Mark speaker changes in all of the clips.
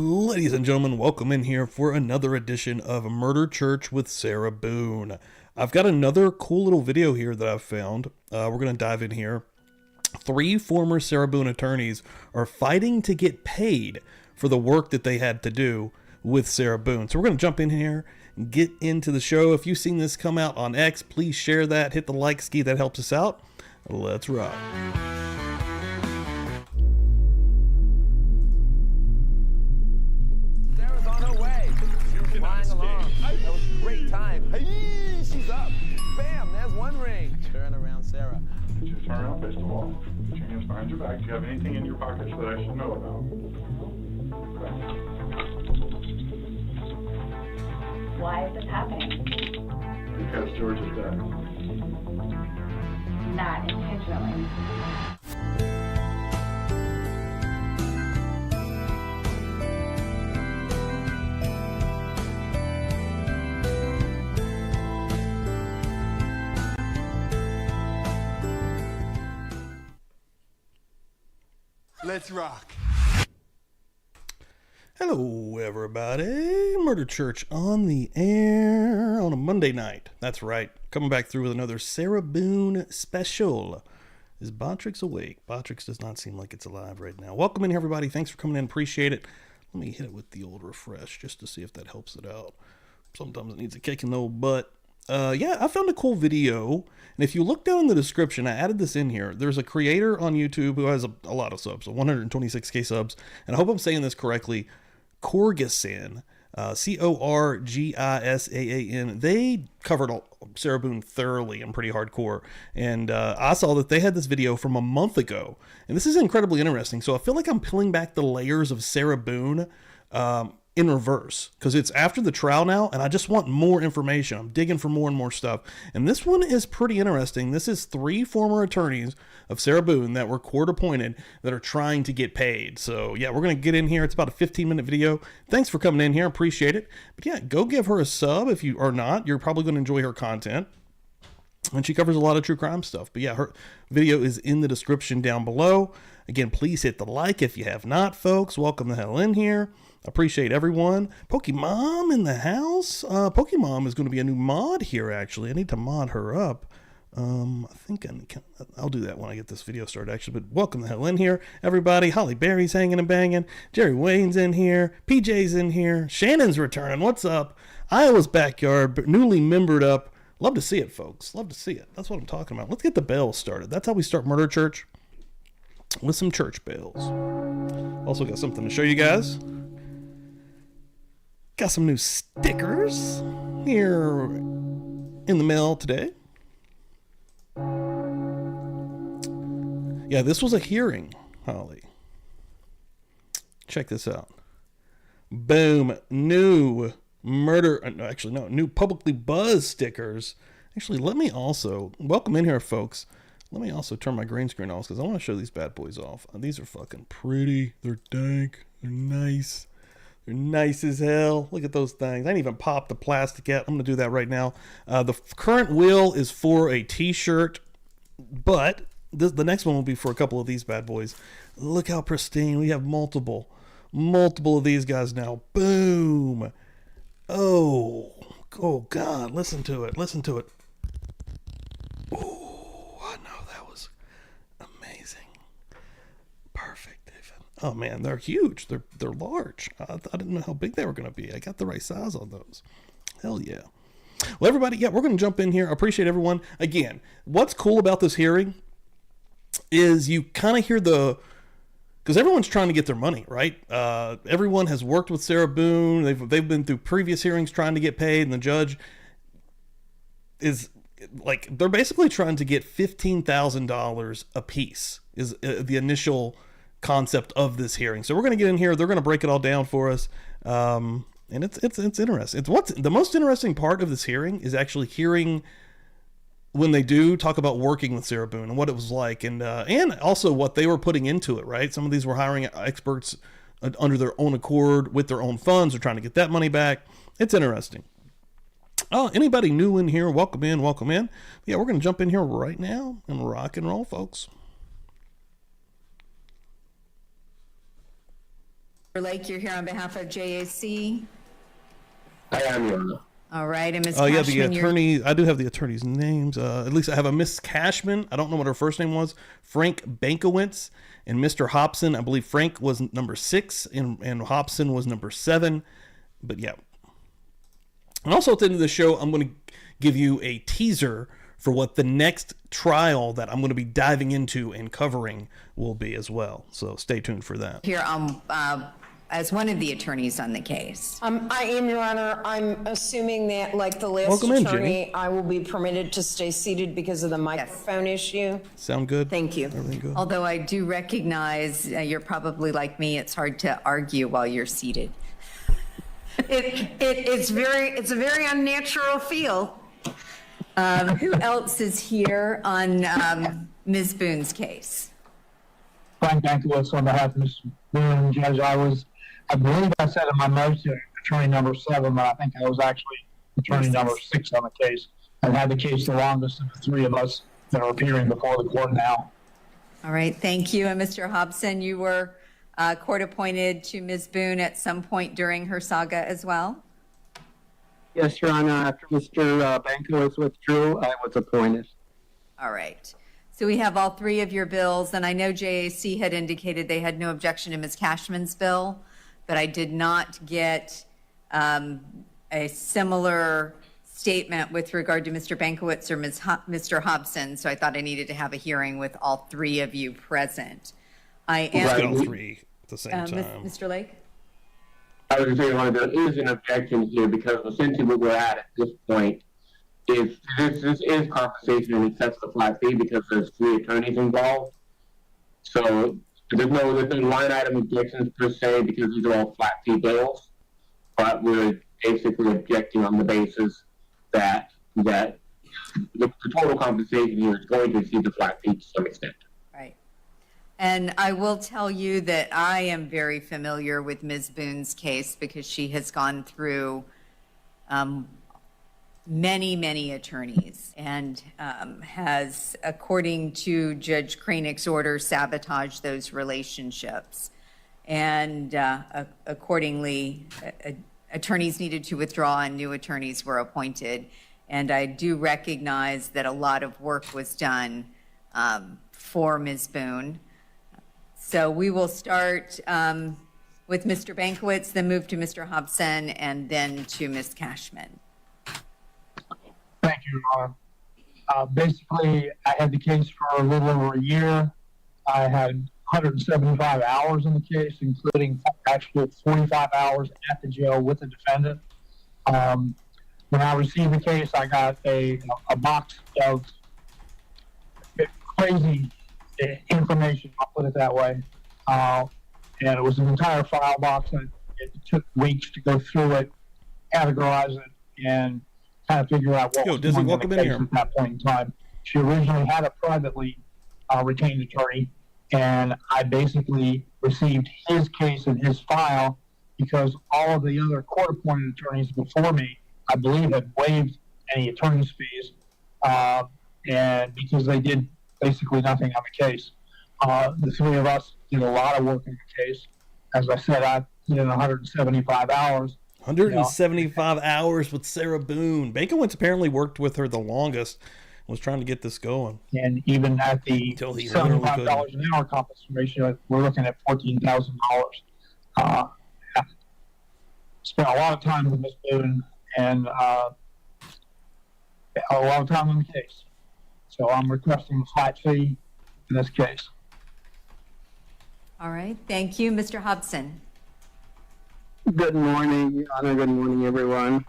Speaker 1: Ladies and gentlemen, welcome in here for another edition of Murder Church with Sarah Boone. I've got another cool little video here that I've found. We're going to dive in here. 3 former Sarah Boone attorneys are fighting to get paid for the work that they had to do with Sarah Boone. So we're going to jump in here and get into the show. If you've seen this come out on X, please share that. Hit the like ski. That helps us out. Let's rock.
Speaker 2: That was a great time. Hey, she's up. Bam, there's one ring. Turn around, Sarah.
Speaker 3: Just turn around, face the wall. Put your hands behind your back. Do you have anything in your pockets that I should know about? Okay.
Speaker 4: Why is this happening?
Speaker 3: Because George is dead.
Speaker 4: Not intentionally.
Speaker 2: Let's rock.
Speaker 1: Hello, everybody. Murder Church on the air on a Monday night. That's right. Coming back through with another Sarah Boone special. Is Botrix awake? Botrix does not seem like it's alive right now. Welcome in, everybody. Thanks for coming in. Appreciate it. Let me hit it with the old refresh just to see if that helps it out. Sometimes it needs a kick in the old butt. Yeah, I found a cool video, and if you look down in the description, I added this in here. There's a creator on YouTube who has a lot of subs, so 126k subs, and I hope I'm saying this correctly. Corgisan, Corgisaan. They covered Sarah Boone thoroughly and pretty hardcore, and I saw that they had this video from a month ago, and this is incredibly interesting. So I feel like I'm peeling back the layers of Sarah Boone in reverse, because it's after the trial now, and I just want more information. I'm digging for more and more stuff, and this one is pretty interesting. This is 3 former attorneys of Sarah Boone that were court appointed that are trying to get paid. So yeah, we're gonna get in here. It's about a 15-minute video. Thanks for coming in here, appreciate it. But yeah, go give her a sub if you are not. You're probably going to enjoy her content, and she covers a lot of true crime stuff. But yeah, her video is in the description down below. Again, please hit the like if you have not, folks. Welcome the hell in here. Appreciate everyone. Pokemon in the house. Pokemon is going to be a new mod here, actually. I need to mod her up. I think I'll do that when I get this video started, actually. But welcome the hell in here, everybody. Holly Berry's hanging and banging. Jerry Wayne's in here. PJ's in here. Shannon's returning. What's up? Iowa's backyard, newly membered up. Love to see it, folks. Love to see it. That's what I'm talking about. Let's get the bells started. That's how we start Murder Church, with some church bells. Also got something to show you guys. Got some new stickers here in the mail today. Yeah, this was a hearing, Holly. Check this out. Boom. New new Publicly Buzzed stickers. Actually, let me also, welcome in here, folks. Let me also turn my green screen off because I want to show these bad boys off. These are fucking pretty. They're dank. They're nice. They're nice as hell. Look at those things. I didn't even pop the plastic yet. I'm going to do that right now. The current wheel is for a t-shirt, but the next one will be for a couple of these bad boys. Look how pristine. We have multiple of these guys now. Boom. Oh God. Listen to it. Oh, I know that was amazing. Perfect. Oh man, they're huge. They're large. I didn't know how big they were going to be. I got the right size on those. Hell yeah. Well, everybody, yeah, we're going to jump in here. I appreciate everyone. Again, what's cool about this hearing is you kind of hear because everyone's trying to get their money, right? Everyone has worked with Sarah Boone. They've been through previous hearings trying to get paid, and the judge is like, they're basically trying to get $15,000 a piece is the initial concept of this hearing. So we're going to get in here. They're going to break it all down for us. And it's interesting. It's what's the most interesting part of this hearing is actually hearing when they do talk about working with Sarah Boone and what it was like, and also what they were putting into it, right? Some of these were hiring experts under their own accord with their own funds. They're trying to get that money back. It's interesting. Oh, anybody new in here, welcome in. Yeah, we're going to jump in here right now and rock and roll, folks.
Speaker 5: Mr. Lake, you're here on behalf of JAC.
Speaker 6: I am, Your Honor.
Speaker 5: All right, and Ms.
Speaker 1: Oh, yeah,
Speaker 5: Cashman,
Speaker 1: the attorney. I do have the attorney's names. At least I have a Miss Cashman. I don't know what her first name was. Frank Bankowitz and Mr. Hobson. I believe Frank was number 6 and Hobson was number 7. But yeah. And also at the end of the show, I'm going to give you a teaser for what the next trial that I'm going to be diving into and covering will be as well. So stay tuned for that.
Speaker 5: here as one of the attorneys on the case.
Speaker 7: I am, Your Honor. I'm assuming that, like the last
Speaker 1: Welcome in,
Speaker 7: attorney,
Speaker 1: Jenny.
Speaker 7: I will be permitted to stay seated because of the microphone issue.
Speaker 1: Sound good?
Speaker 7: Thank you.
Speaker 1: Everything good?
Speaker 5: Although I do recognize you're probably like me, it's hard to argue while you're seated.
Speaker 7: It's a very unnatural feel.
Speaker 5: Who else is here on Ms. Boone's case?
Speaker 8: Frank Bankowitz on behalf of Mr. Boone. Judge, I believe I said in my notes attorney number 7, but I think I was actually attorney number 6 on the case. I've had the case the longest of the 3 of us that are appearing before the court now.
Speaker 5: All right, thank you. And Mr. Hobson, you were court appointed to Ms. Boone at some point during her saga as well?
Speaker 6: Yes, Your Honor. After Mr. Bankowitz withdrew, I was appointed.
Speaker 5: All right. So we have all 3 of your bills, and I know JAC had indicated they had no objection to Ms. Cashman's bill, but I did not get a similar statement with regard to Mr. Bankowitz or Mr. Hobson, so I thought I needed to have a hearing with all 3 of you present. I am.
Speaker 1: Let's get all 3 at the same time.
Speaker 5: Mr. Lake?
Speaker 6: I was going to say, Your Honor, there is an objection here because essentially what we're at this point is this is compensation in excess of the flat fee because there's 3 attorneys involved. So there's no line item objections per se because these are all flat fee bills, but we're basically objecting on the basis that the total compensation here is going to exceed the flat fee to some extent.
Speaker 5: Right. And I will tell you that I am very familiar with Ms. Boone's case because she has gone through many attorneys and has, according to Judge Kranick's order, sabotaged those relationships. And accordingly, attorneys needed to withdraw and new attorneys were appointed. And I do recognize that a lot of work was done for Ms. Boone. So we will start with Mr. Bankowitz, then move to Mr. Hobson, and then to Ms. Cashman.
Speaker 8: Thank you, Your Honor. Basically, I had the case for a little over a year. I had 175 hours in the case, including actually 45 hours at the jail with the defendant. When I received the case, I got a box of crazy information, I'll put it that way. And it was an entire file box, and it took weeks to go through it, categorize it, and kind of figure out what was going on in the case at that point in time. She originally had a privately retained attorney, and I basically received his case and his file because all of the other court-appointed attorneys before me, I believe, had waived any attorney's fees, and because they did basically nothing on the case. The 3 of us did a lot of work in the case. As I said, I put in 175 hours.
Speaker 1: 175 hours with Sarah Boone. Bankowitz apparently worked with her the longest, was trying to get this going.
Speaker 8: And even at the $75 an hour compensation, we're looking at $14,000. Spent a lot of time with Ms. Boone and a lot of time on the case. So I'm requesting a flat fee in this case.
Speaker 5: All right, thank you. Mr. Hobson.
Speaker 6: Good morning, Your Honor. Good morning, everyone.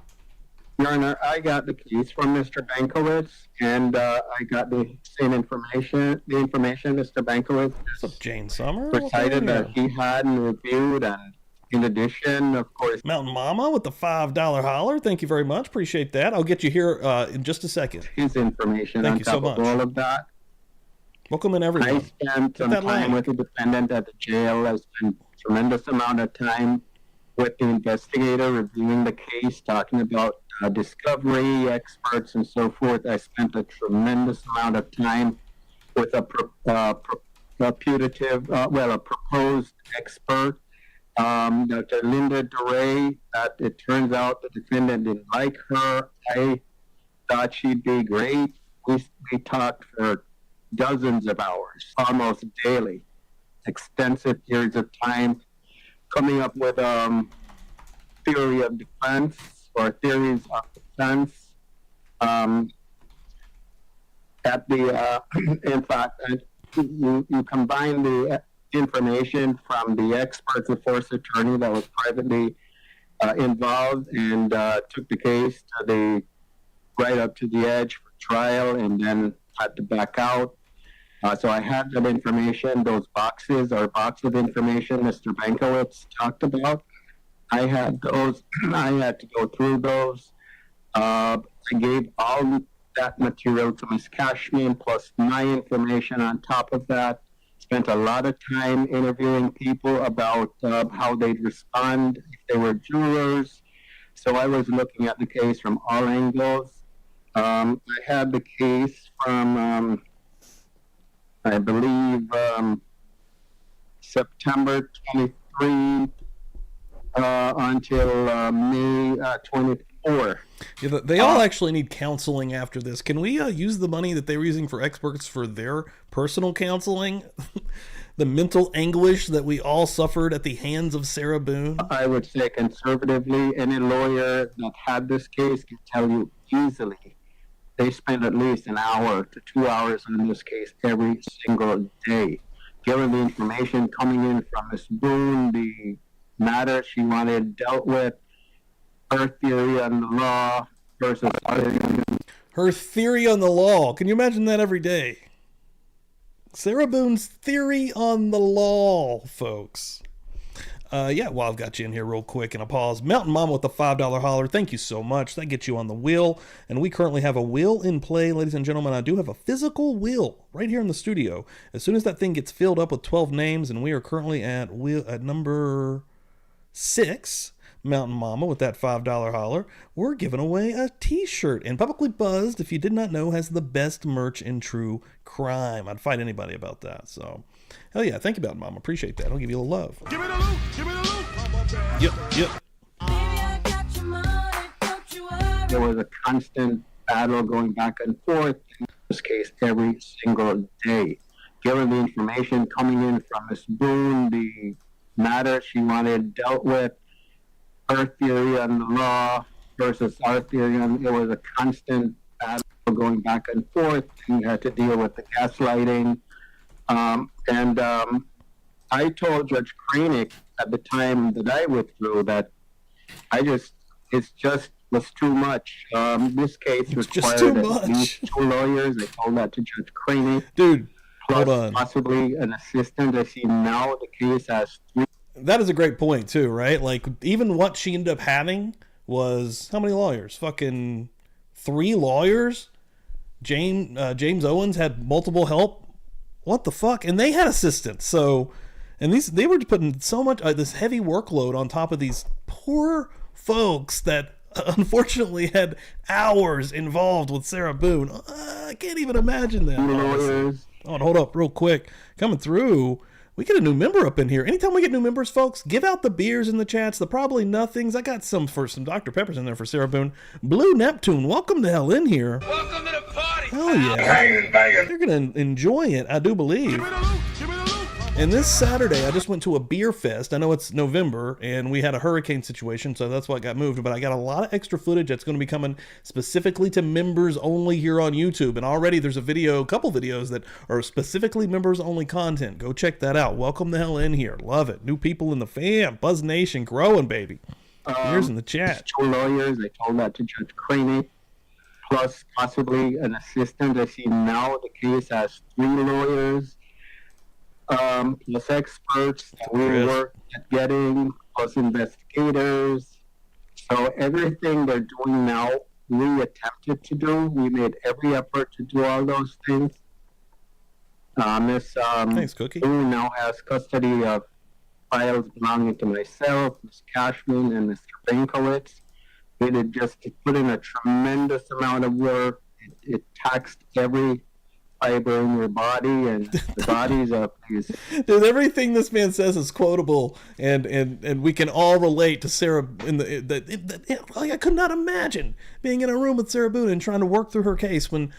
Speaker 6: Your Honor, I got the case from Mr. Bankowitz, and I got the same information. The information Mr. Bankowitz
Speaker 1: Jane Summer
Speaker 6: recited that he had and reviewed, and in addition, of course,
Speaker 1: Mountain Mama with the $5 holler. Thank you very much. Appreciate that. I'll get you here in just a second.
Speaker 6: His information.
Speaker 1: Thank
Speaker 6: on
Speaker 1: you
Speaker 6: top
Speaker 1: so much.
Speaker 6: Of all of that.
Speaker 1: Welcome in, everyone.
Speaker 6: I spent some time with the defendant at the jail. I spent a tremendous amount of time with the investigator reviewing the case, talking about discovery, experts, and so forth. I spent a tremendous amount of time with a proposed expert Dr. Linda DeRay, that it turns out the defendant didn't like her. I thought she'd be great. We talked for dozens of hours, almost daily, extensive periods of time, coming up with theory of defense or theories of defense. In fact, you combine the information from the expert divorce attorney that was privately involved and took the case to right up to the edge for trial and then had to back out. So I had that information, those boxes or box of information Mr. Bankowitz talked about. I had those. I had to go through those. I gave all that material to Ms. Cashman plus my information on top of that. Spent a lot of time interviewing people about how they'd respond if they were jurors. So I was looking at the case from all angles. I had the case from, I believe, September 23 until May 24.
Speaker 1: Yeah, they all actually need counseling after this. Can we use the money that they were using for experts for their personal counseling? The mental anguish that we all suffered at the hands of Sarah Boone?
Speaker 6: I would say conservatively, any lawyer that had this case can tell you easily they spend at least an hour to 2 hours on this case every single day. Given the information coming in from Ms. Boone, the matter she wanted dealt with, her theory on the law versus
Speaker 1: her theory on the law. Can you imagine that every day? Sarah Boone's theory on the law, folks. Yeah, well, I've got you in here real quick and a pause. Mountain Mama with the $5 holler. Thank you so much. That gets you on the wheel. And we currently have a will in play, ladies and gentlemen. I do have a physical will right here in the studio. As soon as that thing gets filled up with 12 names, and we are currently at number 6, Mountain Mama with that $5 holler, we're giving away a t-shirt. And Publicly Buzzed, if you did not know, has the best merch in true crime. I'd fight anybody about that. So, hell yeah, thank you, Mountain Mama. Appreciate that. I'll give you a love.
Speaker 2: Give me the loot. Give me the loot.
Speaker 1: Yep.
Speaker 6: there was a constant battle going back and forth in this case every single day. Given the information coming in from Ms. Boone, the matter she wanted dealt with, her theory on the law versus our theory on it was a constant battle going back and forth. We had to deal with the gaslighting. I told Judge Kranick at the time that I withdrew that it's just was too much. This case required at least 2 lawyers. I told that to Judge Kranick.
Speaker 1: Dude,
Speaker 6: plus
Speaker 1: hold on.
Speaker 6: possibly an assistant. I see now the case has 3.
Speaker 1: That is a great point too, right? Like even what she ended up having was how many lawyers? Fucking 3 lawyers. James Owens had multiple help. What the fuck? And they had assistants. So, and they were putting so much this heavy workload on top of these poor folks that unfortunately had hours involved with Sarah Boone. I can't even imagine that.
Speaker 6: Lawyers.
Speaker 1: Oh, hold up real quick. Coming through. We get a new member up in here. Anytime we get new members, folks, give out the beers in the chats, the probably nothings. I got some for some Dr. Peppers in there for Sarah Boone. Blue Neptune, welcome the hell in here.
Speaker 2: Welcome to the party.
Speaker 1: Hell yeah. You're going to enjoy it, I do believe.
Speaker 2: Give me the loot. Give me the loot.
Speaker 1: And this Saturday, I just went to a beer fest. I know it's November, and we had a hurricane situation, so that's why it got moved. But I got a lot of extra footage that's going to be coming specifically to members only here on YouTube. And already there's a couple videos that are specifically members only content. Go check that out. Welcome the hell in here. Love it. New people in the fam. Buzz Nation growing, baby. Here's in the chat.
Speaker 6: 2 lawyers. I told that to Judge Kranick. Plus possibly an assistant. I see now the case has 3 lawyers. Plus experts that we work at getting, plus investigators. So everything they're doing now, we attempted to do. We made every effort to do all those things.
Speaker 1: Thanks, Cookie.
Speaker 6: Boone now has custody of files belonging to myself, Ms. Cashman, and Mr. Bankowitz. We did just put in a tremendous amount of work. It taxed every
Speaker 9: fiber in your body, and the body's a piece.
Speaker 1: Dude, everything this man says is quotable, and we can all relate to Sarah. I could not imagine being in a room with Sarah Boone and trying to work through her case when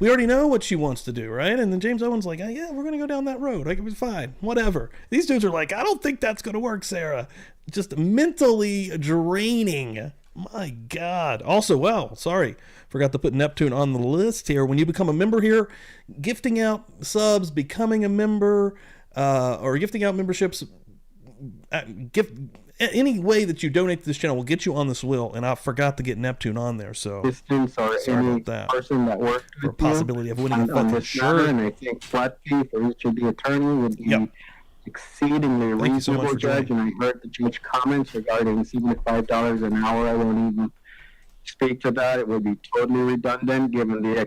Speaker 1: we already know what she wants to do, right? And then James Owen's like, oh, yeah, we're going to go down that road. Like, it was fine, whatever. These dudes are like, I don't think that's going to work, Sarah. Just mentally draining. My God. Also, well, sorry, forgot to put Neptune on the list here. When you become a member here, gifting out subs, becoming a member, or gifting out memberships, any way that you donate to this channel will get you on this wheel, and I forgot to get Neptune on there, so
Speaker 9: Distance or
Speaker 1: sorry
Speaker 9: any
Speaker 1: about that.
Speaker 9: person that worked
Speaker 1: For a
Speaker 9: with
Speaker 1: possibility
Speaker 9: you
Speaker 1: of winning a
Speaker 9: on
Speaker 1: fucking
Speaker 9: this
Speaker 1: shirt.
Speaker 9: matter, and I think flat fee for each of the attorney would be
Speaker 1: Yep.
Speaker 9: exceedingly
Speaker 1: Thank you so much
Speaker 9: reasonable,
Speaker 1: for
Speaker 9: Judge. And I heard the judge comments regarding $75 an hour. I won't even speak to that. It would be totally redundant given the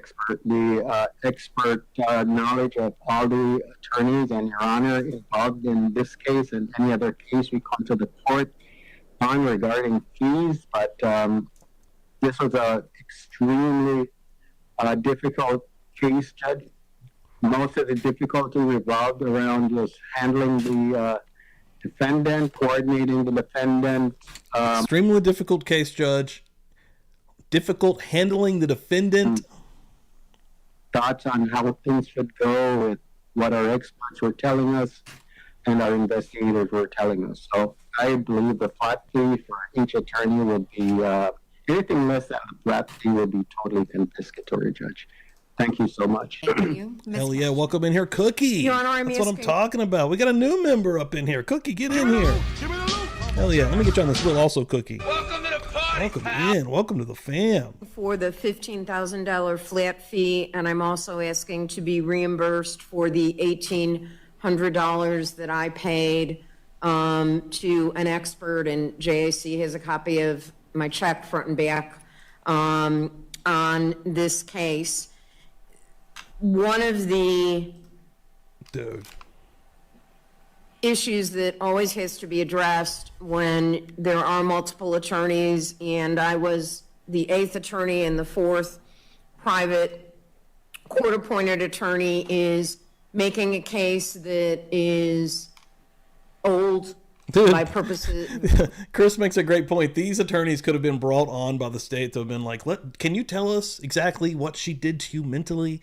Speaker 9: expert knowledge of all the attorneys and Your Honor involved in this case and any other case we come to the court on regarding fees. But this was a extremely difficult case, Judge. Most of the difficulty revolved around just handling the defendant, coordinating the defendant.
Speaker 1: Extremely difficult case, Judge. Difficult handling the defendant.
Speaker 9: Thoughts on how things should go with what our experts were telling us and our investigators were telling us. So I believe the flat fee for each attorney would be anything less than the flat fee would be totally confiscatory, Judge. Thank you so much.
Speaker 5: Thank you.
Speaker 1: Hell yeah, welcome in here, Cookie.
Speaker 7: Your Honor, I'm
Speaker 1: That's what I'm
Speaker 7: asking-
Speaker 1: talking about. We got a new member up in here. Cookie, get in here. Hell yeah, let me get you on this wheel also, Cookie.
Speaker 2: Welcome to the party.
Speaker 1: Welcome in. Welcome to the fam.
Speaker 7: For the $15,000 flat fee, and I'm also asking to be reimbursed for the $1,800 that I paid to an expert, and JAC has a copy of my check front and back on this case. One of the
Speaker 1: Dude.
Speaker 7: issues that always has to be addressed when there are multiple attorneys, and I was the 8th attorney and the 4th private court-appointed attorney, is making a case that is old
Speaker 1: Dude.
Speaker 7: by purposes.
Speaker 1: Chris makes a great point. These attorneys could have been brought on by the state to have been like, can you tell us exactly what she did to you mentally?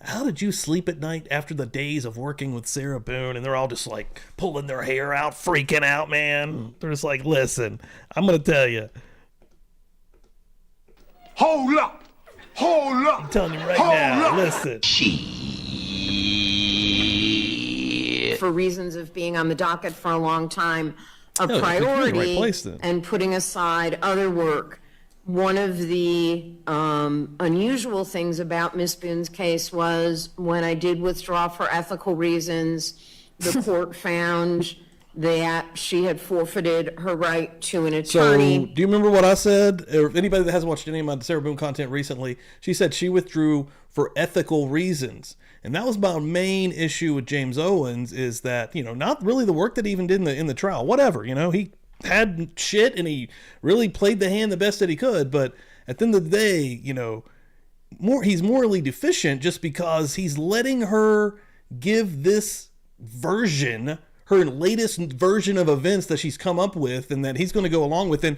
Speaker 1: How did you sleep at night after the days of working with Sarah Boone? And they're all just like pulling their hair out, freaking out, man. They're just like, listen, I'm going to tell you.
Speaker 2: Hold up. Hold up.
Speaker 1: I'm telling you right now, listen.
Speaker 7: For reasons of being on the docket for a long time, a
Speaker 1: No, you're in the right
Speaker 7: priority
Speaker 1: place then.
Speaker 7: and putting aside other work. One of the unusual things about Miss Boone's case was when I did withdraw for ethical reasons, the court found that she had forfeited her right to an
Speaker 1: So,
Speaker 7: attorney.
Speaker 1: do you remember what I said? Or if anybody that hasn't watched any of my Sarah Boone content recently, she said she withdrew for ethical reasons. And that was my main issue with James Owens, is that, not really the work that he even did in the trial. Whatever, he had shit and he really played the hand the best that he could. But at the end of the day, he's morally deficient just because he's letting her give this version, her latest version of events that she's come up with and that he's going to go along with. And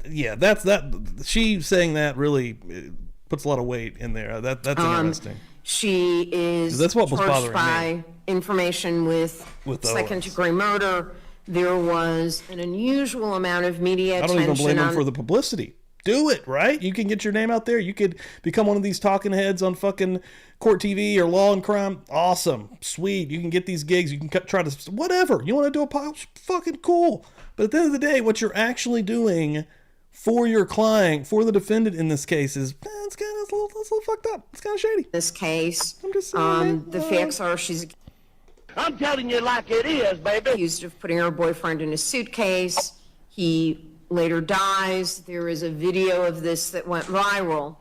Speaker 1: yeah, she saying that really puts a lot of weight in there. That's interesting.
Speaker 7: She is
Speaker 1: That's what was
Speaker 7: charged
Speaker 1: bothering
Speaker 7: by
Speaker 1: me.
Speaker 7: information with
Speaker 1: Owens.
Speaker 7: second-degree murder. There was an unusual amount of media
Speaker 1: I don't
Speaker 7: attention
Speaker 1: even blame him
Speaker 7: on
Speaker 1: for the publicity. Do it, right? You can get your name out there. You could become one of these talking heads on fucking Court TV or Law and Crime. Awesome. Sweet. You can get these gigs. You can try to, whatever. You want to do a podcast? Fucking cool. But at the end of the day, what you're actually doing for your client, for the defendant in this case, is it's a little fucked up. It's kind of shady.
Speaker 7: this case.
Speaker 1: I'm just saying, man.
Speaker 7: The facts are she's
Speaker 2: I'm telling you like it is, baby.
Speaker 7: accused of putting her boyfriend in a suitcase. He later dies. There is a video of this that went viral.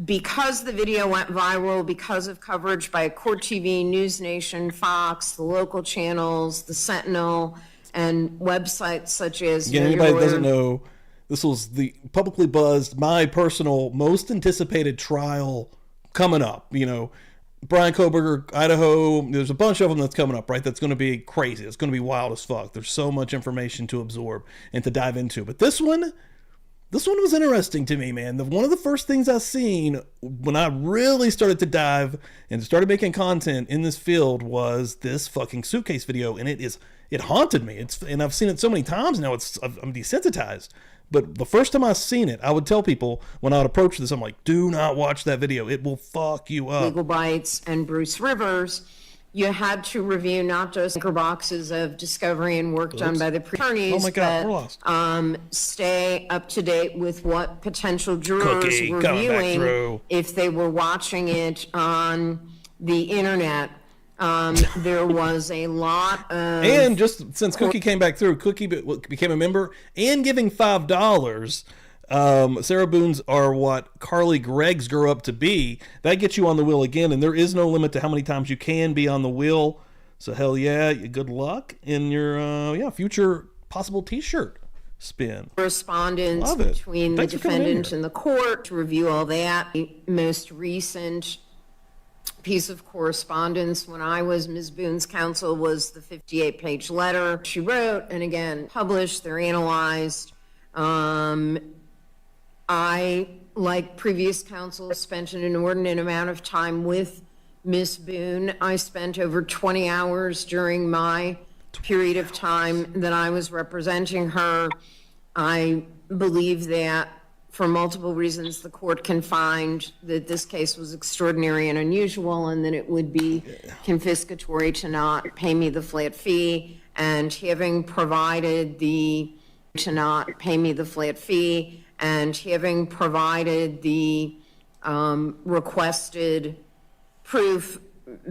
Speaker 7: Because the video went viral, because of coverage by Court TV, News Nation, Fox, the local channels, the Sentinel, and websites such as
Speaker 1: Again, anybody that doesn't know, this was the Publicly Buzzed, my personal most anticipated trial coming up. You know, Brian Koberger, Idaho, there's a bunch of them that's coming up, right? That's going to be crazy. It's going to be wild as fuck. There's so much information to absorb and to dive into. But this one was interesting to me, man. One of the first things I seen when I really started to dive and started making content in this field was this fucking suitcase video, and it haunted me. And I've seen it so many times now. I'm desensitized. But the first time I seen it, I would tell people when I would approach this, I'm like, do not watch that video. It will fuck you up.
Speaker 7: Legal Bites and Bruce Rivers, you had to review not just anchor boxes of discovery and work done by the attorneys,
Speaker 1: Oh my God, we're lost.
Speaker 7: Stay up to date with what potential jurors
Speaker 1: Cookie,
Speaker 7: were
Speaker 1: coming back
Speaker 7: viewing
Speaker 1: through.
Speaker 7: if they were watching it on the internet. There was a lot of...
Speaker 1: And just since Cookie came back through, Cookie became a member and giving $5. Sarah Boone's are what Carly Gregg's grew up to be. That gets you on the wheel again, and there is no limit to how many times you can be on the wheel. So hell yeah, good luck in your future possible t-shirt spin.
Speaker 7: Correspondence between the
Speaker 1: Thanks for coming in
Speaker 7: defendant
Speaker 1: here.
Speaker 7: and the court to review all that. The most recent piece of correspondence when I was Ms. Boone's counsel was the 58-page letter she wrote, and again, published, they're analyzed. I, like previous counsel, spent an inordinate amount of time with Ms. Boone. I spent over 20 hours during my period of time that I was representing her. I believe that for multiple reasons, the court can find that this case was extraordinary and unusual, and that it would be confiscatory to not pay me the flat fee. And having provided the requested proof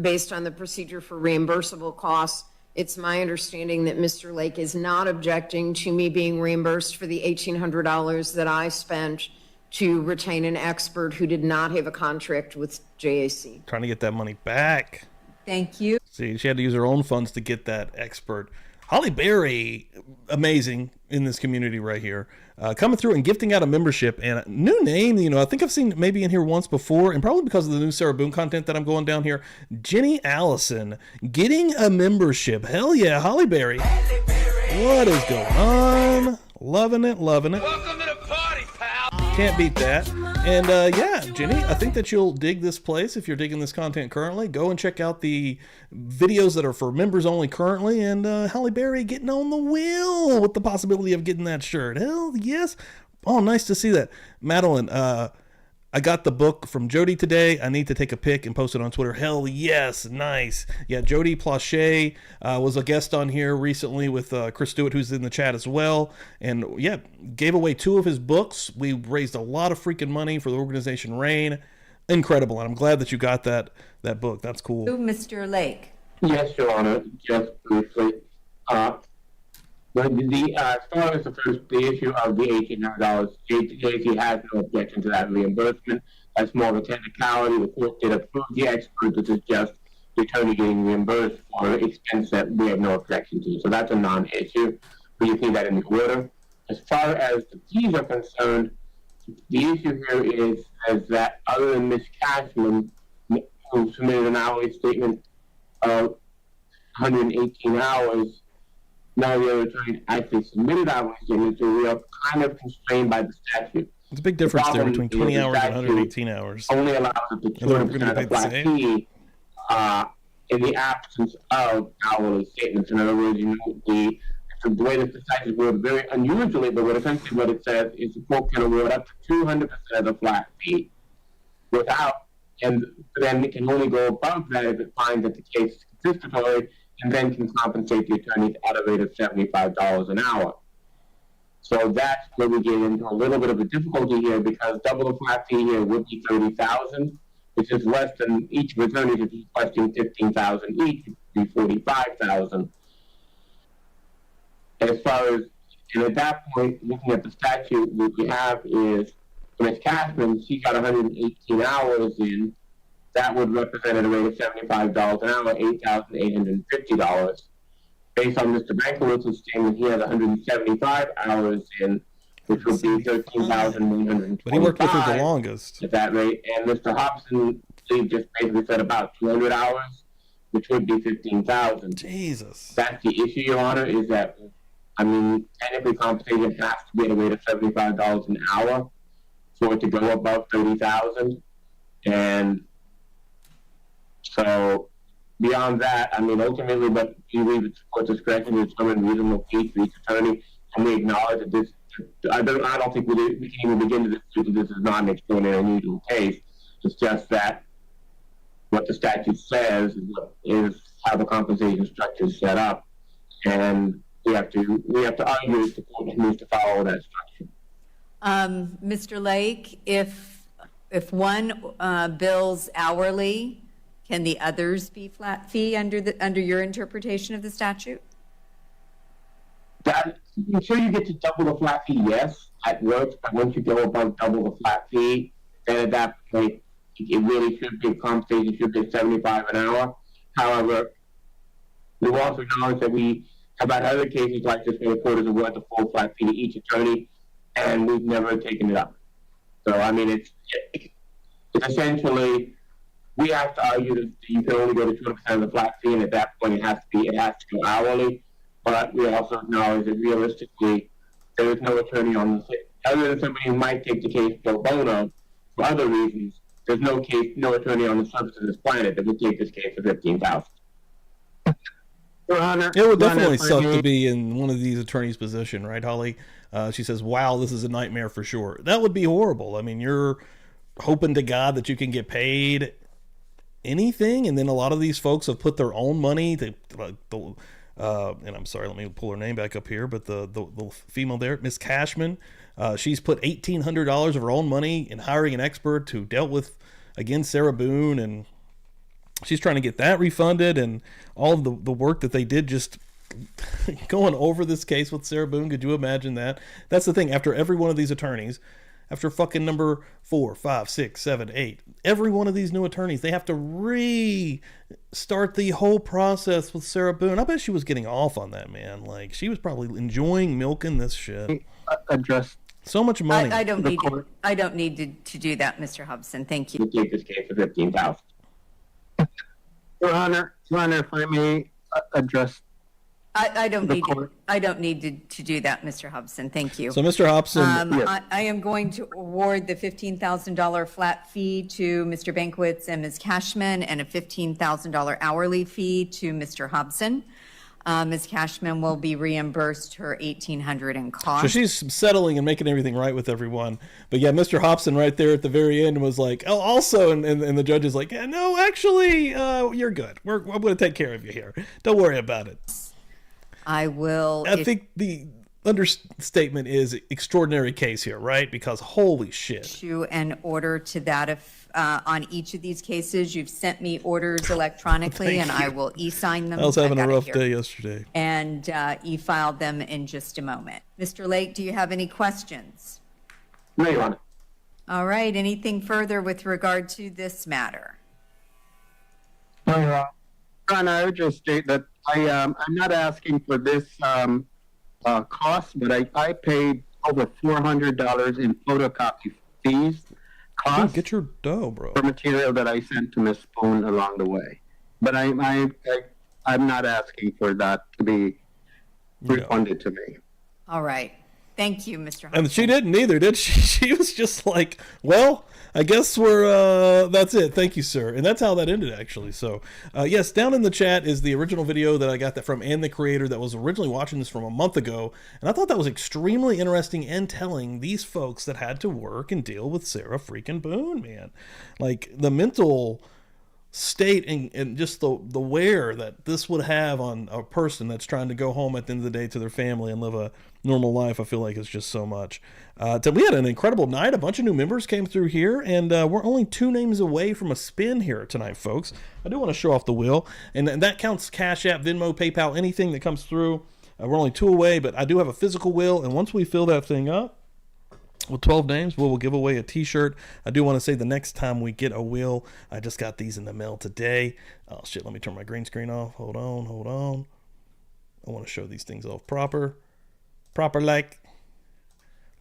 Speaker 7: based on the procedure for reimbursable costs, it's my understanding that Mr. Lake is not objecting to me being reimbursed for the $1,800 that I spent to retain an expert who did not have a contract with JAC.
Speaker 1: Trying to get that money back.
Speaker 5: Thank you.
Speaker 1: See, she had to use her own funds to get that expert. Holly Berry, amazing in this community right here. Coming through and gifting out a membership, and a new name, I think I've seen maybe in here once before, and probably because of the new Sarah Boone content that I'm going down here. Jenny Allison getting a membership. Hell yeah, Holly Berry. What is going on? Loving it, loving it.
Speaker 2: Welcome to the party, pal.
Speaker 1: Can't beat that. And yeah, Jenny, I think that you'll dig this place if you're digging this content currently. Go and check out the videos that are for members only currently. And Halle Berry getting on the wheel with the possibility of getting that shirt. Hell yes. Oh, nice to see that. Madeline, I got the book from Jody today. I need to take a pic and post it on Twitter. Hell yes, nice. Yeah, Jody Plache was a guest on here recently with Chris Stewart, who's in the chat as well. And yeah, gave away 2 of his books. We raised a lot of freaking money for the organization RAIN. Incredible, and I'm glad that you got that book. That's cool.
Speaker 5: Mr. Lake.
Speaker 6: Yes, Your Honor, just briefly. As far as the issue of the $1,800, JC has no objection to that reimbursement. That's more of a technicality. The court did approve the expert. This is just the attorney getting reimbursed for expense that we have no objection to. So that's a non-issue. But you see that in the order. As far as the fees are concerned, the issue here is that other than Ms. Cashman, who submitted an hourly statement of 118 hours, none of the other attorneys actually submitted hourly statements, so we are kind of constrained by the statute.
Speaker 1: There's a big difference there between 20 hours and 118 hours.
Speaker 6: Only allows up to 200% of the flat fee in the absence of hourly statements. In other words, the way that the statute is worded very unusually, but essentially what it says is the court can award up to 200% of the flat fee without, and then it can only go above that if it finds that the case is confiscatory, and then can compensate the attorneys at a rate of $75 an hour. So that's where we get into a little bit of a difficulty here, because double the flat fee here would be $30,000, which is less than each of the attorneys. If he's requesting $15,000 each, it would be $45,000. As far as, and at that point, looking at the statute, what we have is Ms. Cashman, she got 118 hours in. That would represent at a rate of $75 an hour, $8,850. Based on Mr. Bankowitz's statement, he has 175 hours in, which would be $13,125.
Speaker 1: But he worked with her the longest.
Speaker 6: At that rate. And Mr. Hobson believe just basically said about 200 hours, which would be 15,000.
Speaker 1: Jesus.
Speaker 6: That's the issue, Your Honor, is that, I mean, technically compensation has to be at a rate of $75 an hour for it to go above 30,000. And so beyond that, I mean, ultimately, but we leave it to court discretion to determine reasonable fee for each attorney, and we acknowledge that this. I don't think we can even begin to dispute that this is not an extraordinary unusual case. It's just that what the statute says is how the compensation structure is set up, and we have to argue if the court needs to follow that structure.
Speaker 5: Mr. Lake, if one bills hourly, can the others be flat fee under your interpretation of the statute?
Speaker 6: Until you get to double the flat fee, yes, that works. But once you go above double the flat fee, then at that point, it really should be compensation should be $75 an hour. However, we also acknowledge that we have had other cases like this where the court has awarded the full flat fee to each attorney, and we've never taken it up. So I mean, it's essentially we have to argue that you can only go to 200% of the flat fee, and at that point, it has to go hourly. But we also acknowledge that realistically, there is no attorney on the other than somebody who might take the case pro bono for other reasons. There's no attorney on the surface of this planet that would take this case for 15,000.
Speaker 9: Your Honor,
Speaker 1: It would definitely suck to be in one of these attorneys' position, right, Holly? She says, "Wow, this is a nightmare for sure." That would be horrible. I mean, you're hoping to God that you can get paid anything, and then a lot of these folks have put their own money. And I'm sorry, let me pull her name back up here, but the female there, Miss Cashman, she's put $1,800 of her own money in hiring an expert who dealt with, again, Sarah Boone, and she's trying to get that refunded, and all of the work that they did just going over this case with Sarah Boone. Could you imagine that? That's the thing. After every one of these attorneys, after fucking number 4, 5, 6, 7, 8, every one of these new attorneys, they have to restart the whole process with Sarah Boone. I bet she was getting off on that, man. Like, she was probably enjoying milking this shit.
Speaker 9: Address
Speaker 1: so much money.
Speaker 5: I don't need to do that, Mr. Hobson. Thank you.
Speaker 6: We take this case for 15,000.
Speaker 9: Your Honor, if I may address.
Speaker 5: I don't need to do that, Mr. Hobson. Thank you.
Speaker 1: So, Mr. Hobson,
Speaker 5: yes. I am going to award the $15,000 flat fee to Mr. Bankwitz and Ms. Cashman, and a $15,000 hourly fee to Mr. Hobson. Ms. Cashman will be reimbursed her $1,800 in costs.
Speaker 1: So she's settling and making everything right with everyone. But yeah, Mr. Hobson right there at the very end was like, oh, also, and the judge is like, yeah, no, actually, you're good. I'm going to take care of you here. Don't worry about it.
Speaker 5: I will.
Speaker 1: I think the understatement is extraordinary case here, right? Because holy shit.
Speaker 5: Issue an order to that on each of these cases. You've sent me orders electronically, and I will e-sign them.
Speaker 1: I was having a rough day yesterday.
Speaker 5: And e-file them in just a moment. Mr. Lake, do you have any questions?
Speaker 6: No, Your Honor.
Speaker 5: All right. Anything further with regard to this matter?
Speaker 8: No, Your Honor.
Speaker 9: Your Honor, I would just state that I'm not asking for this cost, but I paid over $400 in photocopy fees.
Speaker 1: Dude, get your dough, bro.
Speaker 9: For material that I sent to Miss Boone along the way. But I'm not asking for that to be refunded to me.
Speaker 5: All right. Thank you, Mr. Hobson.
Speaker 1: And she didn't either, did she? She was just like, well, I guess that's it. Thank you, sir. And that's how that ended, actually. So, yes, down in the chat is the original video that I got that from and the creator that was originally watching this from a month ago. And I thought that was extremely interesting and telling, these folks that had to work and deal with Sarah freaking Boone, man. Like, the mental state and just the wear that this would have on a person that's trying to go home at the end of the day to their family and live a normal life. I feel like it's just so much. We had an incredible night. A bunch of new members came through here, and we're only 2 names away from a spin here tonight, folks. I do want to show off the wheel, and that counts Cashapp, Venmo, PayPal, anything that comes through. We're only 2 away, but I do have a physical wheel, and once we fill that thing up with 12 names, we'll give away a t-shirt. I do want to say the next time we get a wheel, I just got these in the mail today. Oh shit, let me turn my green screen off. Hold on. I want to show these things off proper like.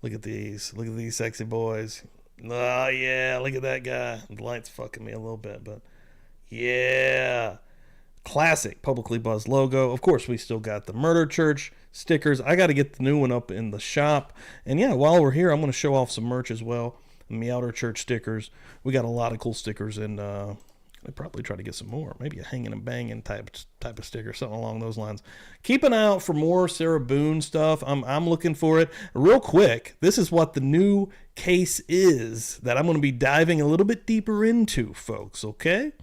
Speaker 1: Look at these sexy boys. Oh, yeah, look at that guy. The light's fucking me a little bit, but yeah. Classic Publicly Buzzed logo. Of course, we still got the Murder Church stickers. I got to get the new one up in the shop. And yeah, while we're here, I'm going to show off some merch as well. Meowder Church stickers. We got a lot of cool stickers, and I'll probably try to get some more. Maybe a hanging and banging type of sticker, something along those lines. Keep an eye out for more Sarah Boone stuff. I'm looking for it. Real quick, this is what the new case is that I'm going to be diving a little bit deeper into, folks, okay?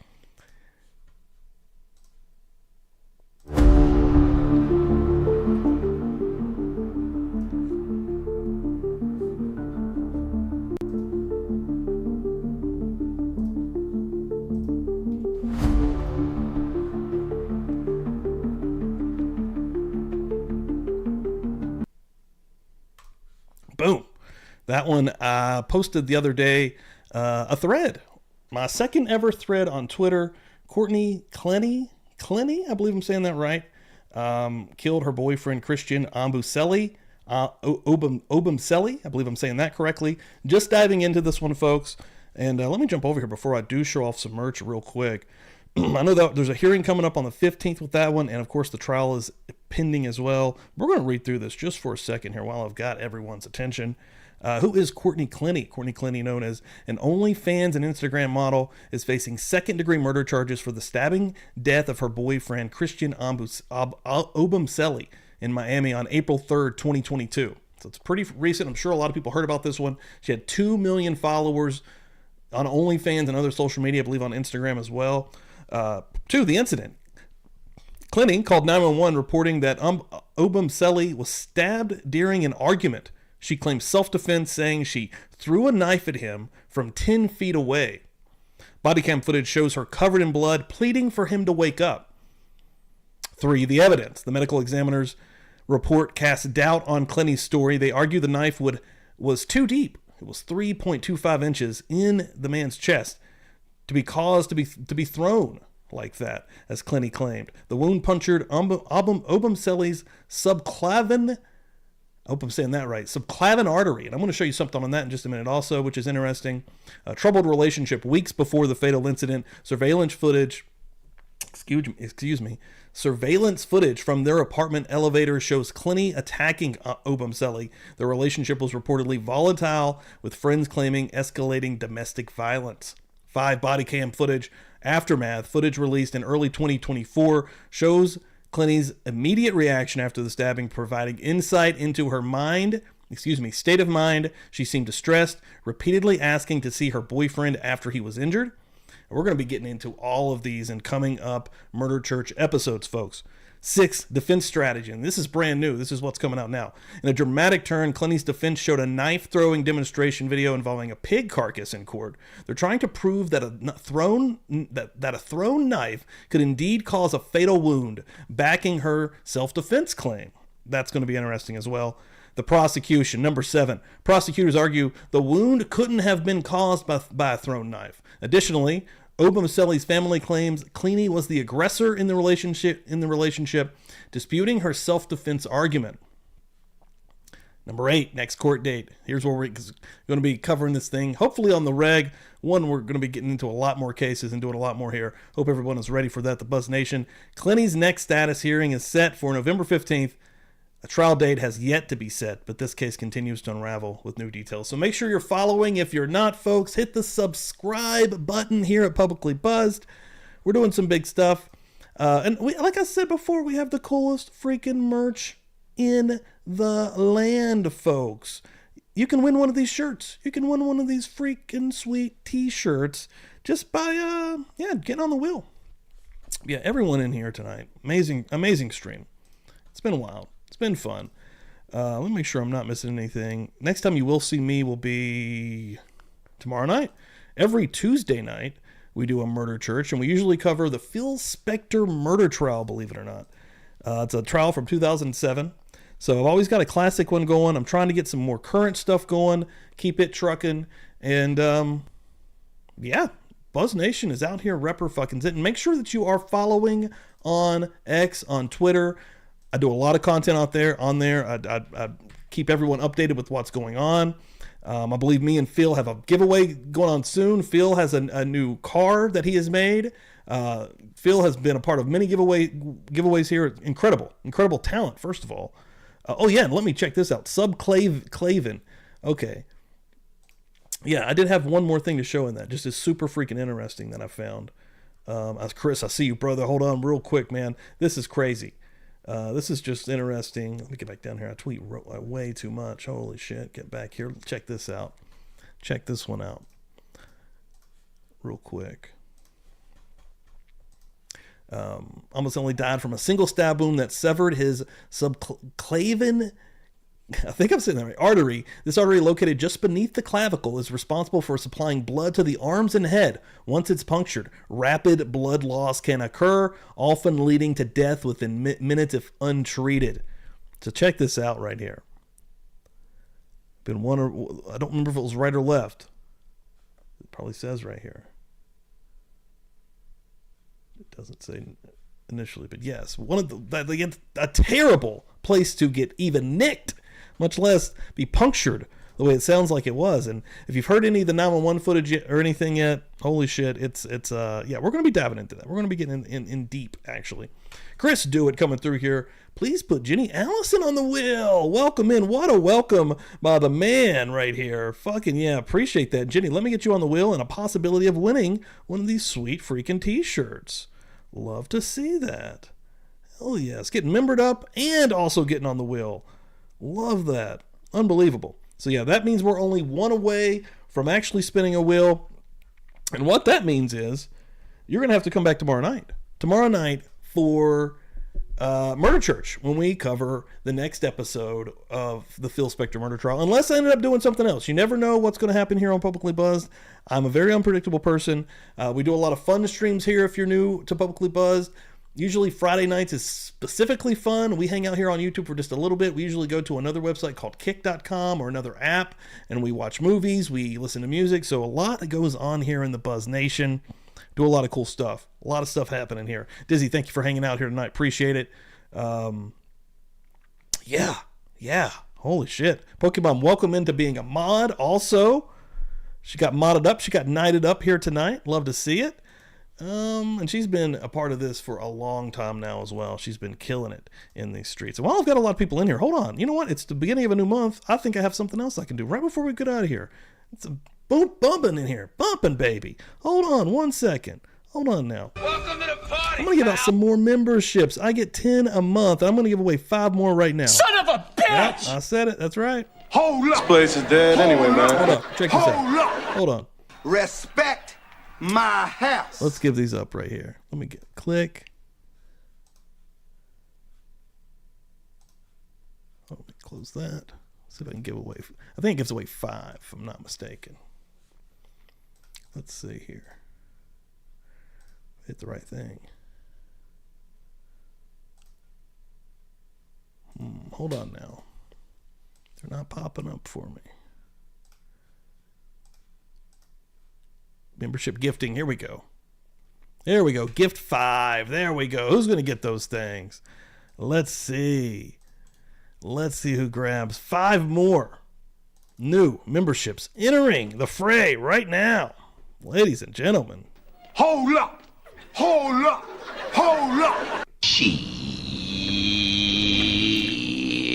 Speaker 1: Boom. That one I posted the other day, a thread. My second ever thread on Twitter. Courtney Clenny, I believe I'm saying that right, killed her boyfriend Christian Obumseli, I believe I'm saying that correctly. Just diving into this one, folks. And let me jump over here before I do show off some merch real quick. I know that there's a hearing coming up on the 15th with that one, and of course the trial is pending as well. We're going to read through this just for a second here while I've got everyone's attention. Who is Courtney Clenny? Courtney Clenny, known as an OnlyFans and Instagram model, is facing second-degree murder charges for the stabbing death of her boyfriend Christian Obumseli in Miami on April 3rd, 2022. So it's pretty recent. I'm sure a lot of people heard about this one. She had 2 million followers on OnlyFans and other social media, I believe on Instagram as well. To the incident, Clenny called 911 reporting that Obumseli was stabbed during an argument. She claimed self-defense, saying she threw a knife at him from 10 feet away. Body cam footage shows her covered in blood, pleading for him to wake up. 3. The evidence. The medical examiner's report casts doubt on Clenny's story. They argue the knife was too deep. It was 3.25 inches in the man's chest to be caused to be thrown like that, as Clenny claimed. The wound punctured Obumseli's subclavian, I hope I'm saying that right, subclavian artery. And I'm going to show you something on that in just a minute also, which is interesting. A troubled relationship weeks before the fatal incident. Surveillance footage from their apartment elevator shows Clenny attacking Obumseli. The relationship was reportedly volatile, with friends claiming escalating domestic violence. 5. Body cam footage. Aftermath footage released in early 2024 shows Clenny's immediate reaction after the stabbing, providing insight into her state of mind. She seemed distressed, repeatedly asking to see her boyfriend after he was injured. And we're going to be getting into all of these in coming up Murder Church episodes, folks. 6. Defense strategy. And this is brand new. This is what's coming out now. In a dramatic turn, Clenny's defense showed a knife-throwing demonstration video involving a pig carcass in court. They're trying to prove that a thrown knife could indeed cause a fatal wound, backing her self-defense claim. That's going to be interesting as well. The prosecution. Number 7. Prosecutors argue the wound couldn't have been caused by a thrown knife. Additionally, Obumseli's family claims Clenny was the aggressor in the relationship, disputing her self-defense argument. Number 8, next court date. Here's where we're going to be covering this thing, hopefully on the reg. One, we're going to be getting into a lot more cases and doing a lot more here. Hope everyone is ready for that, the Buzz Nation. Clenny's next status hearing is set for November 15th. A trial date has yet to be set, but this case continues to unravel with new details. So make sure you're following. If you're not, folks, hit the subscribe button here at Publicly Buzzed. We're doing some big stuff. And like I said before, we have the coolest freaking merch in the land, folks. You can win one of these shirts. You can win one of these freaking sweet t-shirts just by, getting on the wheel. Yeah, everyone in here tonight. Amazing stream. It's been wild. It's been fun. Let me make sure I'm not missing anything. Next time you will see me will be tomorrow night. Every Tuesday night, we do a murder church, and we usually cover the Phil Spector murder trial, believe it or not. It's a trial from 2007. So I've always got a classic one going. I'm trying to get some more current stuff going, keep it trucking. And, Buzz Nation is out here fucking it. And make sure that you are following on X, on Twitter. I do a lot of content on there. I keep everyone updated with what's going on. I believe me and Phil have a giveaway going on soon. Phil has a new car that he has made. Phil has been a part of many giveaways here. Incredible talent, first of all. Oh yeah, and let me check this out. Claven. Okay. Yeah, I did have one more thing to show in that. Just is super freaking interesting that I found. Chris, I see you, brother. Hold on real quick, man. This is crazy. This is just interesting. Let me get back down here. I tweet way too much. Holy shit. Get back here. Check this out. Check this one out. Real quick. Almost only died from a single stab wound that severed his subclavian, I think I'm saying that right, artery. This artery, located just beneath the clavicle, is responsible for supplying blood to the arms and head. Once it's punctured, rapid blood loss can occur, often leading to death within minutes if untreated. So check this out right here. I don't remember if it was right or left. It probably says right here. It doesn't say initially, but yes, a terrible place to get even nicked, much less be punctured the way it sounds like it was. And if you've heard any of the 911 footage or anything yet, holy shit, it's yeah, we're going to be diving into that. We're going to be getting in deep, actually. Chris Dewitt coming through here. Please put Jenny Allison on the wheel. Welcome in. What a welcome by the man right here. Fucking yeah, appreciate that. Jenny, let me get you on the wheel and a possibility of winning one of these sweet freaking t-shirts. Love to see that. Hell yes. Getting membered up and also getting on the wheel. Love that. Unbelievable. So yeah, that means we're only one away from actually spinning a wheel. And what that means is you're going to have to come back tomorrow night. Tomorrow night for Murder Church, when we cover the next episode of the Phil Spector murder trial, unless I ended up doing something else. You never know what's going to happen here on Publicly Buzzed. I'm a very unpredictable person. We do a lot of fun streams here if you're new to Publicly Buzzed. Usually Friday nights is specifically fun. We hang out here on YouTube for just a little bit. We usually go to another website called kick.com or another app, and we watch movies, we listen to music. So a lot that goes on here in the Buzz Nation. Do a lot of cool stuff. A lot of stuff happening here. Dizzy, thank you for hanging out here tonight. Appreciate it. Yeah. Holy shit. Pokemon, welcome into being a mod also. She got modded up. She got knighted up here tonight. Love to see it. And she's been a part of this for a long time now as well. She's been killing it in these streets. And while I've got a lot of people in here, hold on. You know what? It's the beginning of a new month. I think I have something else I can do right before we get out of here. It's a bumping in here. Bumping, baby. Hold on 1 second. Hold on now.
Speaker 2: Welcome to the party.
Speaker 1: I'm going to give out some more memberships. I get 10 a month. I'm going to give away 5 more right now.
Speaker 2: Son of a bitch!
Speaker 1: Yep, I said it. That's right.
Speaker 2: Hold up.
Speaker 10: This place is dead anyway, man.
Speaker 1: Hold on. Check this out. Hold on.
Speaker 2: Respect my house.
Speaker 1: Let's give these up right here. Let me click. Oh, let me close that. See if I can give away. I think it gives away 5, if I'm not mistaken. Let's see here. Hit the right thing. Hold on now. They're not popping up for me. Membership gifting. Here we go. There we go. Gift 5. There we go. Who's going to get those things? Let's see. Let's see who grabs 5 more new memberships entering the fray right now. Ladies and gentlemen.
Speaker 2: Hold up. Hold up. Hold up.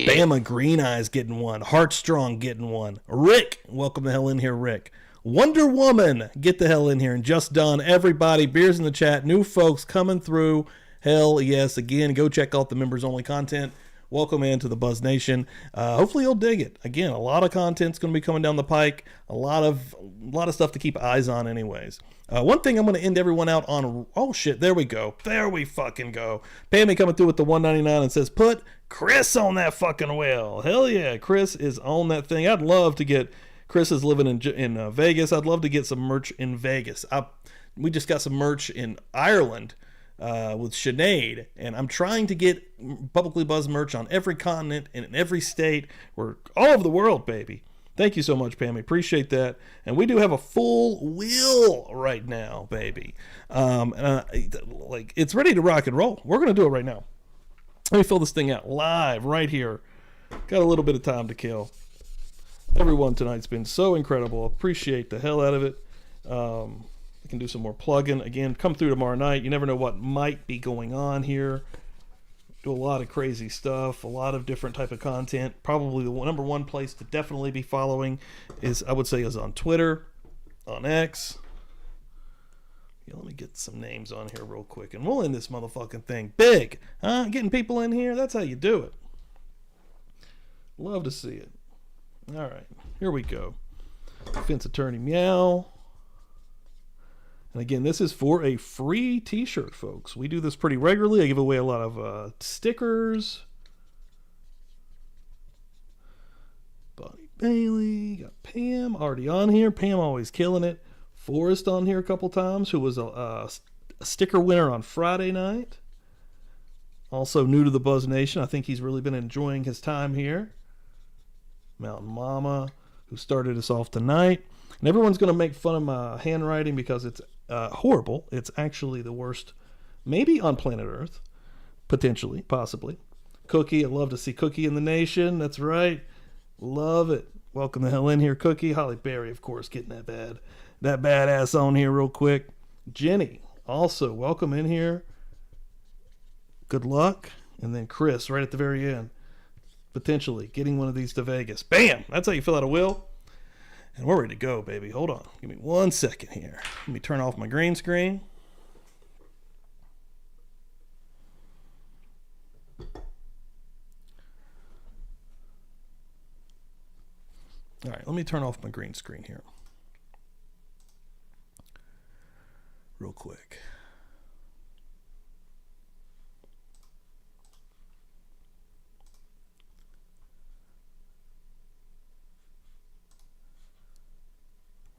Speaker 1: Bama Green Eyes getting one. Heartstrong getting one. Rick, welcome the hell in here, Rick. Wonder Woman, get the hell in here. And Just Done, everybody, beers in the chat, new folks coming through. Hell yes. Again, go check out the members only content. Welcome into the Buzz Nation. Hopefully you'll dig it. Again, a lot of content's going to be coming down the pike. A lot of stuff to keep eyes on anyways. One thing I'm going to end everyone out on. Oh shit, there we go. There we fucking go. Pammy coming through with the 199 and says, put Chris on that fucking wheel. Hell yeah, Chris is on that thing. I'd love to get, Chris is living in Vegas. I'd love to get some merch in Vegas. We just got some merch in Ireland. With Sinead, and I'm trying to get Publicly Buzzed merch on every continent and in every state. We're all over the world, baby. Thank you so much, Pammy. Appreciate that. And we do have a full wheel right now, baby. Like it's ready to rock and roll. We're gonna do it right now. Let me fill this thing out live right here. Got a little bit of time to kill. Everyone tonight's been so incredible. Appreciate the hell out of it. I can do some more plugging. Again, come through tomorrow night. You never know what might be going on here. Do a lot of crazy stuff, a lot of different type of content. Probably the number one place to definitely be following is, I would say, is on Twitter, on X. Yeah, let me get some names on here real quick, and we'll end this motherfucking thing big. Huh? Getting people in here, that's how you do it. Love to see it. All right, here we go. Defense attorney meow. And again, this is for a free t-shirt, folks. We do this pretty regularly. I give away a lot of stickers. Bonnie Bailey. Got Pam already on here. Pam always killing it. Forrest on here a couple times, who was a sticker winner on Friday night. Also new to the Buzz Nation. I think he's really been enjoying his time here. Mountain Mama, who started us off tonight. And everyone's going to make fun of my handwriting because it's horrible. It's actually the worst, maybe on planet Earth, potentially, possibly. Cookie, I love to see Cookie in the nation. That's right. Love it. Welcome the hell in here, Cookie. Holly Berry, of course, getting that badass on here real quick. Jenny, also, welcome in here. Good luck. And then Chris, right at the very end, potentially getting one of these to Vegas. Bam! That's how you fill out a will. And we're ready to go, baby. Hold on. Give me 1 second here. Let me turn off my green screen. All right, let me turn off my green screen here. Real quick.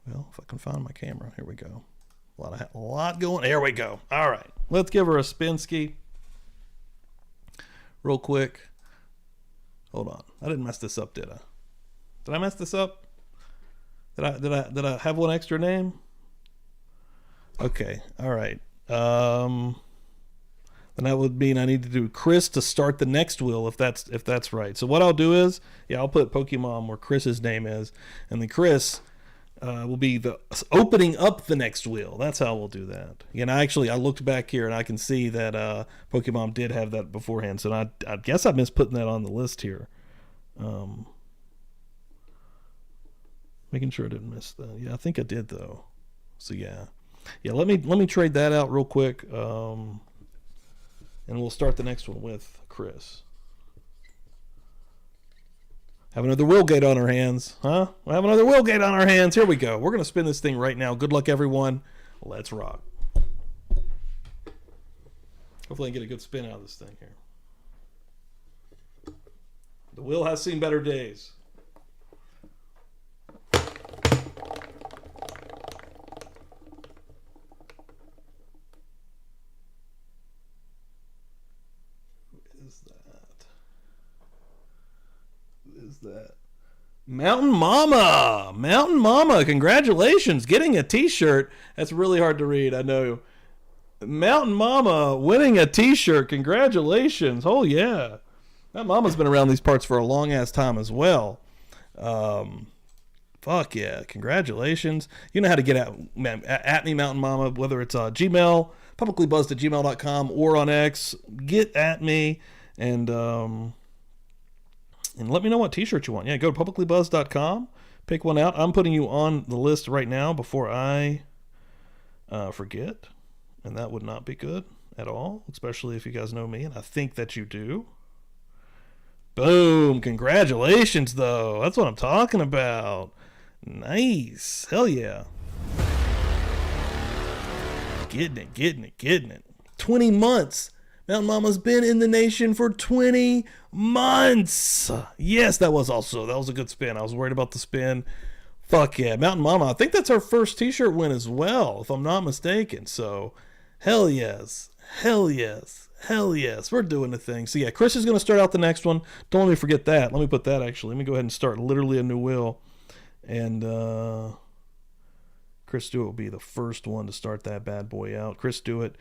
Speaker 1: Well, if I can find my camera, here we go. A lot going. There we go. All right, let's give her a spin-ski. Real quick. Hold on. I didn't mess this up, did I? Did I mess this up? Did I have one extra name? Okay. All right. Then that would mean I need to do Chris to start the next will, if that's right. So what I'll do is, I'll put Pokemon where Chris's name is, and then Chris will be the opening up the next wheel. That's how we'll do that. I looked back here and I can see that Pokemon did have that beforehand. So I guess I missed putting that on the list here. Making sure I didn't miss that. Yeah, I think I did though. So yeah. Let me trade that out real quick, and we'll start the next one with Chris. Have another Willgate on our hands, huh? We'll have another Willgate on our hands. Here we go. We're going to spin this thing right now. Good luck, everyone. Let's rock. Hopefully I can get a good spin out of this thing here. The wheel has seen better days. That Mountain Mama, congratulations, getting a t-shirt. That's really hard to read, I know. Mountain Mama winning a t-shirt, congratulations. Oh yeah, that mama's been around these parts for a long ass time as well. Fuck yeah, congratulations. You know how to get at me, Mountain Mama, whether it's Gmail, publiclybuzzed@gmail.com, or on X. Get at me and let me know what t-shirt you want. Yeah, go to publiclybuzzed.com, pick one out. I'm putting you on the list right now before I forget, and that would not be good at all, especially if you guys know me, and I think that you do. Boom, congratulations, though. That's what I'm talking about. Nice. Hell yeah. Getting it. 20 months. Mountain Mama's been in the nation for 20 months. Yes, that was a good spin. I was worried about the spin. Fuck yeah. Mountain Mama, I think that's our first t-shirt win as well, if I'm not mistaken. So, hell yes. We're doing the thing. So yeah, Chris is going to start out the next one. Don't let me forget that. Let me put that actually. Let me go ahead and start literally a new will. And Chris Stewart will be the first one to start that bad boy out. Chris Stewart,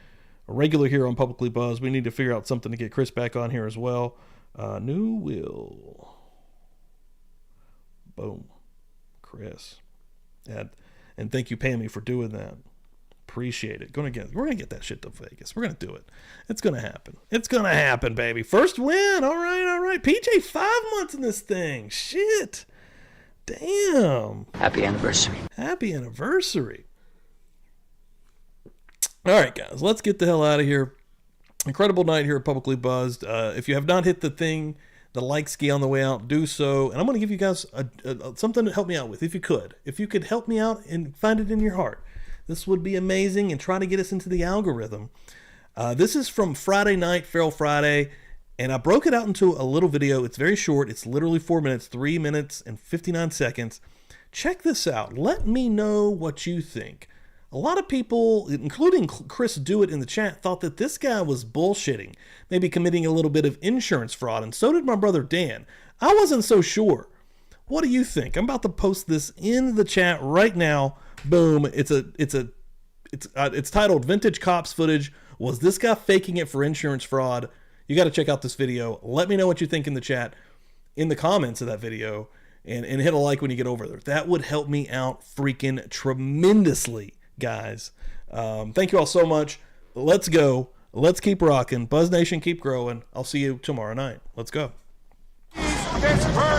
Speaker 1: a regular here on Publicly Buzzed. We need to figure out something to get Chris back on here as well. New will. Boom. Chris. And thank you paying me for doing that. Appreciate it. We're gonna get that shit to Vegas. We're gonna do it. It's gonna happen. It's gonna happen, baby. First win. All right. PJ 5 months in this thing. Shit. Damn.
Speaker 10: Happy anniversary.
Speaker 1: Happy anniversary. All right, guys. Let's get the hell out of here. Incredible night here at Publicly Buzzed. If you have not hit the like ski on the way out, do so. And I'm going to give you guys something to help me out with, if you could. If you could help me out and find it in your heart, this would be amazing, and try to get us into the algorithm. This is from Friday night, Feral Friday, and I broke it out into a little video. It's very short. It's literally 4 minutes, 3 minutes and 59 seconds. Check this out. Let me know what you think. A lot of people, including Chris Dewitt in the chat, thought that this guy was bullshitting, maybe committing a little bit of insurance fraud, and so did my brother Dan. I wasn't so sure. What do you think? I'm about to post this in the chat right now. Boom! It's titled "Vintage Cops Footage." Was this guy faking it for insurance fraud? You got to check out this video. Let me know what you think in the chat, in the comments of that video, and hit a like when you get over there. That would help me out freaking tremendously, guys. Thank you all so much. Let's go. Let's keep rocking. Buzz Nation, keep growing. I'll see you tomorrow night. Let's go.
Speaker 2: Pittsburgh!